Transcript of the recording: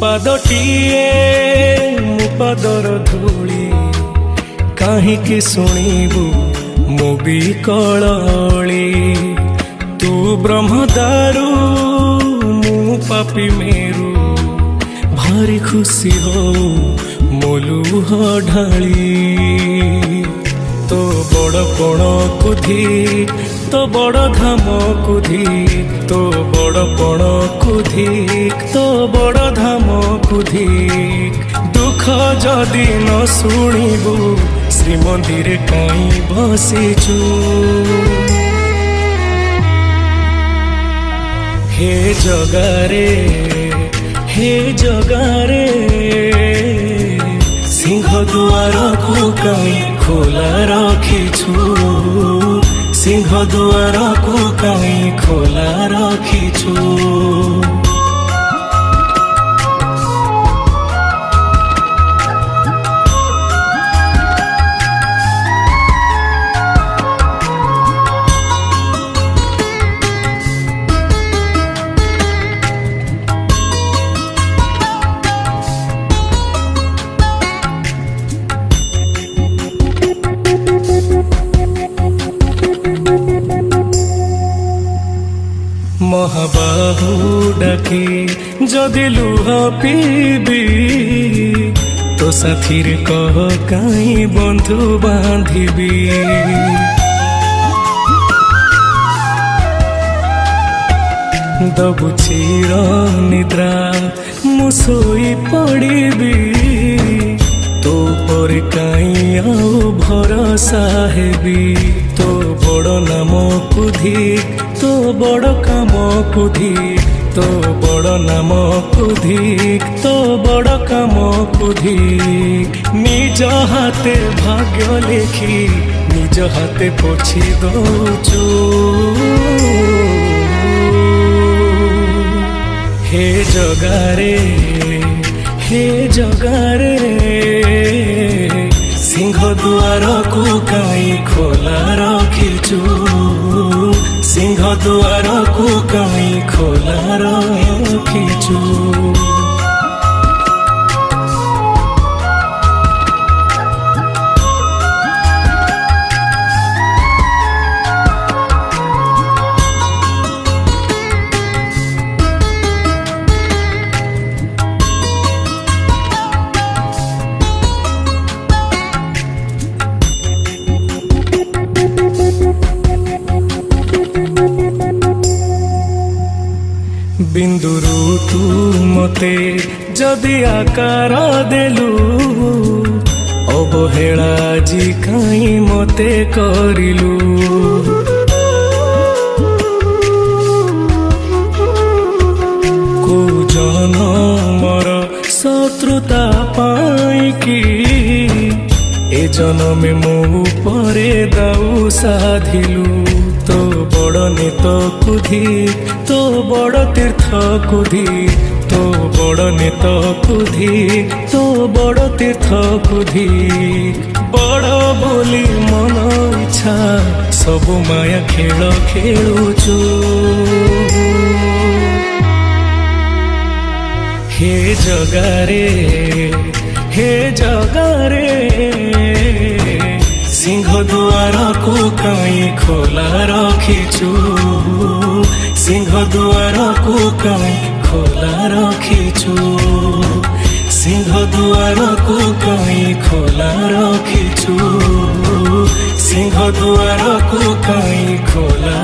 ପାଦଟିଏ ମୋ ପାଦର ଧୂଳି କାହିଁକି ଶୁଣିବୁ ମୋ ବିକଳଳି। ତୁ ବ୍ରହ୍ମଦାରୁ ମୁଁ ପାପି ମେରୁ ଭାରି ଖୁସି ହଉ ମୋ ଲୁହ ଢାଳି। ତୋ ବଡ଼ପଣକୁ ଧିକ୍ ତୋ ବଡ଼ ଧାମକୁ ଧିକ୍ ତୋ ବଡ଼ପଣକୁ ଧିକ୍ ତୋ ବଡ଼ ଧାମକୁ ଧିକ୍। ଦୁଃଖ ଯଦି ନ ଶୁଣିବୁ ଶ୍ରୀମନ୍ଦିରେ କାହିଁ ବସିଛୁ। ହେ ଜଗାରେ ହେ ଜଗାରେ ସିଂହ ଦୁଆରକୁ କାହିଁ ଖୋଲା ରଖିଛୁ। ସିଂହ ଦୁଆରକୁ କାହିଁ ଖୋଲା ରଖିଛୁ। ମହାବାହୁ ଡାକି ଯଦି ଲୁହ ପିଇବି ତୋ ସାଥିରେ କହ କାହିଁ ବନ୍ଧୁ ବାନ୍ଧିବି। ଦବୁ ଚିର ନିଦ୍ରା ମୁଁ ଶୋଇ ପଡ଼ିବି। ତୋ ପରେ କାହିଁ ଆଉ ଭରସା ହେବି। ତୋ ବଡ଼ ନାମକୁ ଧିକ୍ ତୋ ବଡ଼ କାମକୁ ଧିକ୍ ତୋ ବଡ଼ ନାମକୁ ଧିକ୍ ତୋ ବଡ଼ କାମକୁ ଧିକ୍। ନିଜ ହାତେ ଭାଗ୍ୟ ଲେଖି ନିଜ ହାତେ ପୋଛି ଦଉଛୁ। ହେ ଜଗାରେ ହେ ଜଗାରେ ସିଂହ ଦୁଆରକୁ କାହିଁ ଖୋଲା ରଖିଛୁ। ସିଂହ ଦୁଆରକୁ କାହିଁ ଖୋଲା ରଖିଛୁ। ବିନ୍ଦୁରୁ ତୁ ମତେ ଯଦି ଆକାର ଦେଲୁ ଅବହେଳା ଆଜି କାହିଁ ମତେ କରିଲୁ। କୋଉ ଜନମର ଶତ୍ରୁତା ପାଇଁକି ଏ ଜନମେ ମୋ ଉପରେ ଦାଉ ସାଧିଲୁ। ତୋ ବଡ଼ ନେତକୁ ଧିକ୍ ତୋ ବଡ଼ ତୀର୍ଥକୁ ଧିକ୍ ତୋ ବଡ଼ ନେତକୁ ଧିକ୍ ତୋ ବଡ଼ ତୀର୍ଥକୁ ଧିକ୍। ବଡ଼ ବୋଲି ମନ ଇଚ୍ଛା ସବୁ ମାୟା ଖେଳ ଖେଳୁଛୁ। ହେ ଜଗାରେ ହେ ଜଗାରେ ସିଂହ ଦୁଆରକୁ କାହିଁ ଖୋଲା ରଖିଛୁ। ସିଂହ ଦୁଆରକୁ କାହିଁ ଖୋଲା ରଖିଛୁ। ସିଂହ ଦୁଆରକୁ କାହିଁ ଖୋଲା ରଖିଛୁ। ସିଂହ ଦୁଆରକୁ କାହିଁ ଖୋଲା